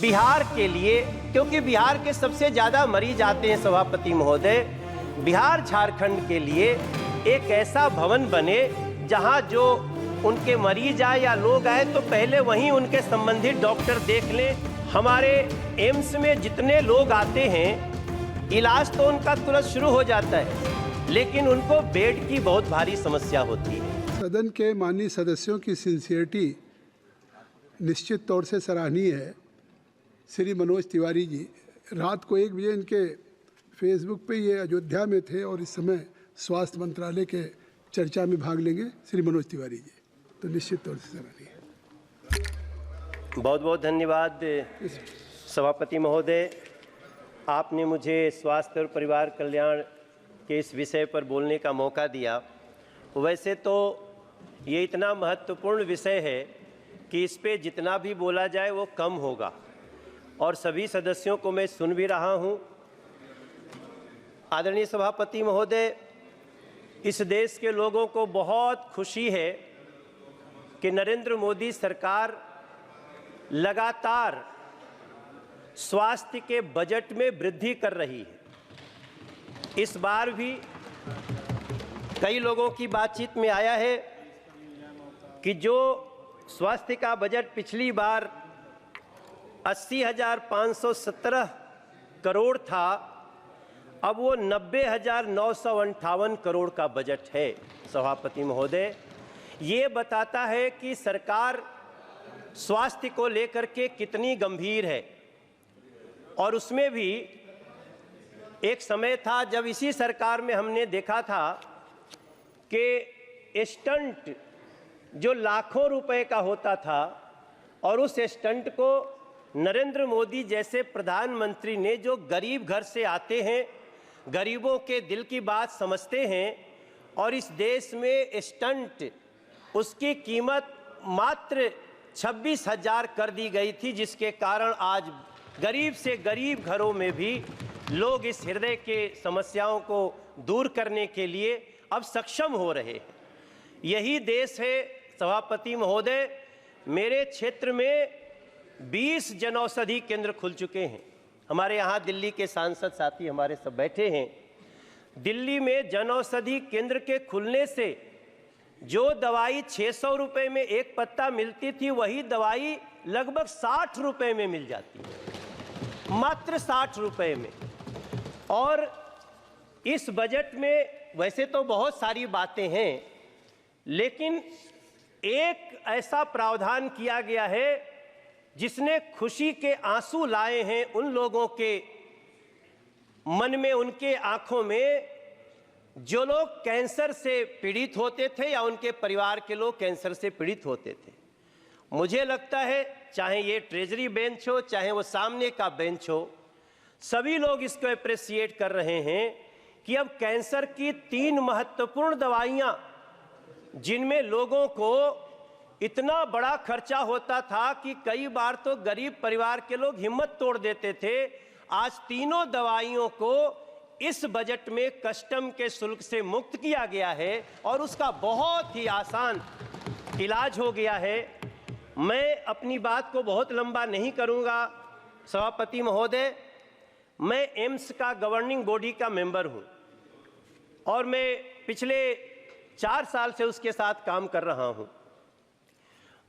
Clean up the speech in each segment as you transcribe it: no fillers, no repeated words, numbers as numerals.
बिहार के लिए, क्योंकि बिहार के सबसे ज़्यादा मरीज आते हैं सभापति महोदय, बिहार झारखंड के लिए एक ऐसा भवन बने जहां जो उनके मरीज आए या लोग आए तो पहले वहीं उनके संबंधित डॉक्टर देख लें। हमारे एम्स में जितने लोग आते हैं इलाज तो उनका तुरंत शुरू हो जाता है, लेकिन उनको बेड की बहुत भारी समस्या होती है। सदन के माननीय सदस्यों की सिंसियरिटी निश्चित तौर से सराहनीय है। श्री मनोज तिवारी जी रात को 1 बजे इनके फेसबुक पे ये अयोध्या में थे और इस समय स्वास्थ्य मंत्रालय के चर्चा में भाग लेंगे श्री मनोज तिवारी जी, तो निश्चित तौर से सराहनीय है। बहुत बहुत धन्यवाद सभापति महोदय, आपने मुझे स्वास्थ्य और परिवार कल्याण के इस विषय पर बोलने का मौका दिया। वैसे तो ये इतना महत्वपूर्ण विषय है कि इस पे जितना भी बोला जाए वो कम होगा, और सभी सदस्यों को मैं सुन भी रहा हूँ। आदरणीय सभापति महोदय, इस देश के लोगों को बहुत खुशी है कि नरेंद्र मोदी सरकार लगातार स्वास्थ्य के बजट में वृद्धि कर रही है। इस बार भी कई लोगों की बातचीत में आया है कि जो स्वास्थ्य का बजट पिछली बार 80,517 करोड़ था, अब वो 90,958 करोड़ का बजट है। सभापति महोदय, ये बताता है कि सरकार स्वास्थ्य को लेकर के कितनी गंभीर है। और उसमें भी एक समय था जब इसी सरकार में हमने देखा था कि स्टंट जो लाखों रुपए का होता था, और उस स्टंट को नरेंद्र मोदी जैसे प्रधानमंत्री ने, जो गरीब घर से आते हैं, गरीबों के दिल की बात समझते हैं, और इस देश में स्टंट उसकी कीमत मात्र 26,000 कर दी गई थी, जिसके कारण आज गरीब से गरीब घरों में भी लोग इस हृदय के समस्याओं को दूर करने के लिए अब सक्षम हो रहे हैं। यही देश है सभापति महोदय। मेरे क्षेत्र में 20 जनौषधि केंद्र खुल चुके हैं। हमारे यहाँ दिल्ली के सांसद साथी हमारे सब बैठे हैं। दिल्ली में जनौषधि केंद्र के खुलने से जो दवाई 600 रुपये में एक पत्ता मिलती थी, वही दवाई लगभग 60 रुपये में मिल जाती है, मात्र 60 रुपये में। और इस बजट में वैसे तो बहुत सारी बातें हैं, लेकिन एक ऐसा प्रावधान किया गया है जिसने खुशी के आंसू लाए हैं उन लोगों के मन में, उनके आंखों में, जो लोग कैंसर से पीड़ित होते थे या उनके परिवार के लोग कैंसर से पीड़ित होते थे। मुझे लगता है चाहे ये ट्रेजरी बेंच हो, चाहे वो सामने का बेंच हो, सभी लोग इसको अप्रिशिएट कर रहे हैं कि अब कैंसर की 3 महत्वपूर्ण दवाइयां, जिनमें लोगों को इतना बड़ा खर्चा होता था कि कई बार तो गरीब परिवार के लोग हिम्मत तोड़ देते थे, आज तीनों दवाइयों को इस बजट में कस्टम के शुल्क से मुक्त किया गया है और उसका बहुत ही आसान इलाज हो गया है। मैं अपनी बात को बहुत लंबा नहीं करूंगा सभापति महोदय। मैं एम्स का गवर्निंग बॉडी का मेंबर हूं और मैं पिछले 4 साल से उसके साथ काम कर रहा हूं।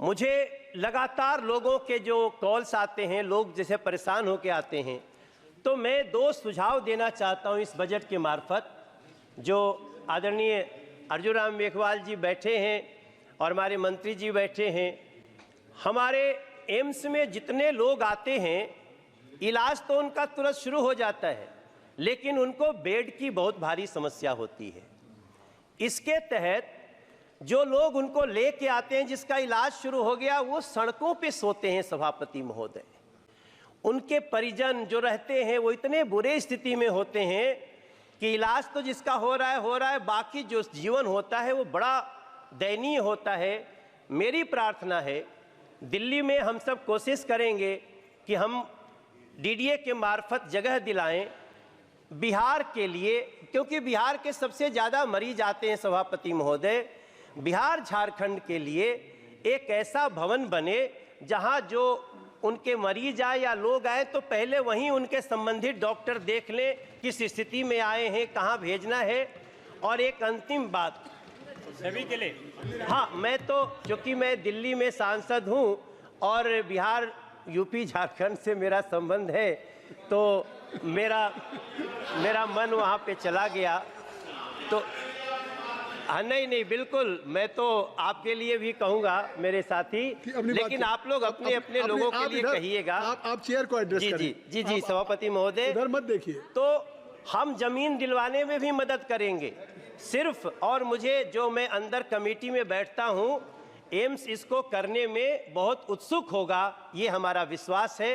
मुझे लगातार लोगों के जो कॉल्स आते हैं, लोग जैसे परेशान होकर आते हैं, तो मैं 2 सुझाव देना चाहता हूं इस बजट के मार्फत। जो आदरणीय अर्जुन राम मेघवाल जी बैठे हैं और हमारे मंत्री जी बैठे हैं, हमारे एम्स में जितने लोग आते हैं इलाज तो उनका तुरंत शुरू हो जाता है, लेकिन उनको बेड की बहुत भारी समस्या होती है। इसके तहत जो लोग उनको लेके आते हैं, जिसका इलाज शुरू हो गया, वो सड़कों पे सोते हैं सभापति महोदय। उनके परिजन जो रहते हैं वो इतने बुरे स्थिति में होते हैं कि इलाज तो जिसका हो रहा है, बाकी जो जीवन होता है वो बड़ा दयनीय होता है। मेरी प्रार्थना है, दिल्ली में हम सब कोशिश करेंगे कि हम डीडीए के मार्फत जगह दिलाएं बिहार के लिए, क्योंकि बिहार के सबसे ज़्यादा मरीज आते हैं सभापति महोदय। बिहार झारखंड के लिए एक ऐसा भवन बने जहां जो उनके मरीज आए या लोग आए तो पहले वहीं उनके संबंधित डॉक्टर देख लें किस स्थिति में आए हैं, कहाँ भेजना है। और एक अंतिम बात सभी के लिए, हाँ, मैं तो चूँकि मैं दिल्ली में सांसद हूँ और बिहार, यूपी, झारखंड से मेरा संबंध है, तो मेरा मन वहाँ पे चला गया। तो हाँ, नहीं, बिल्कुल, मैं तो आपके लिए भी कहूँगा मेरे साथी, लेकिन आप लोग अपने अपने लोगों के लिए कहिएगा। आप चेयर को एड्रेस करें। जी, सभापति महोदय, इधर मत देखिए। तो हम जमीन दिलवाने में भी मदद करेंगे सिर्फ, और मुझे जो मैं अंदर कमेटी में बैठता हूँ, एम्स इसको करने में बहुत उत्सुक होगा, ये हमारा विश्वास है।